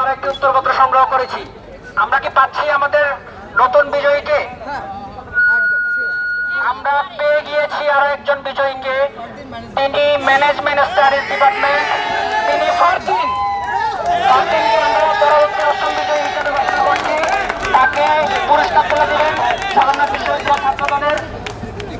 আরেকটি উত্তরপত্র সংগ্রহ করেছি। আমরা কি পাচ্ছি আমাদের নতুন বিজয়ীকে? আমরা পেয়ে গিয়েছি আরো একজন বিজয়ীকে। তিনি ম্যানেজমেন্ট স্টাডিজ ডিপার্টমেন্ট, তিনি ফারদিন। ফারদিনকে আমরা পরবর্তী অষ্টম বিজয়ী হিসেবে ঘোষণা করছি। তাকে পুরস্কার তুলে দিলেন জগন্নাথ বিশ্ববিদ্যালয় ছাত্রদলের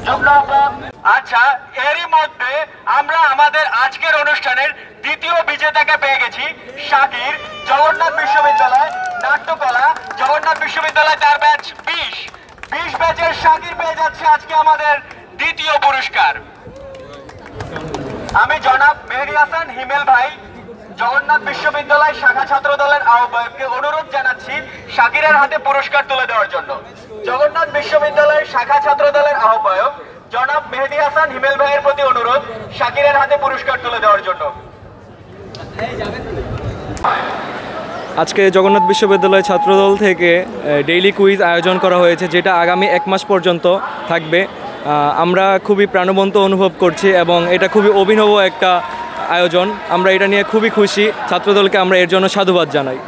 যুগ্ম আহ্বায়ক। আচ্ছা, এরই মধ্যে আমরা আমাদের আজকের অনুষ্ঠানের দ্বিতীয় বিজেতাকে পেয়ে গেছি। শাকির, জগন্নাথ বিশ্ববিদ্যালয় নাট্যকলা, জগন্নাথ বিশ্ববিদ্যালয়, তার ব্যাচ 20 ব্যাচের শাকির পেয়ে যাচ্ছে আজকে আমাদের দ্বিতীয় পুরস্কার। আমি জনাব মেহেদী হাসান হিমেল ভাই, জগন্নাথ বিশ্ববিদ্যালয় শাখা ছাত্র দলের আহ্বায়ককে অনুরোধ জানাচ্ছি শাকিরের হাতে পুরস্কার তুলে দেওয়ার জন্য। জগন্নাথ বিশ্ববিদ্যালয়ের শাখা ছাত্র দলের আহ্বায়ক জনাব মেহেদী হাসান হিমেল ভাইয়ের প্রতি অনুরোধ শাকিরের হাতে পুরস্কার তুলে দেওয়ার জন্য। আজকে জগন্নাথ বিশ্ববিদ্যালয় ছাত্রদল থেকে ডেইলি কুইজ আয়োজন করা হয়েছে, যেটা আগামী 1 মাস পর্যন্ত থাকবে। আমরা খুবই প্রাণবন্ত অনুভব করছি এবং এটা খুবই অভিনব একটা আয়োজন। আমরা এটা নিয়ে খুবই খুশি। ছাত্রদলকে আমরা এর জন্য সাধুবাদ জানাই।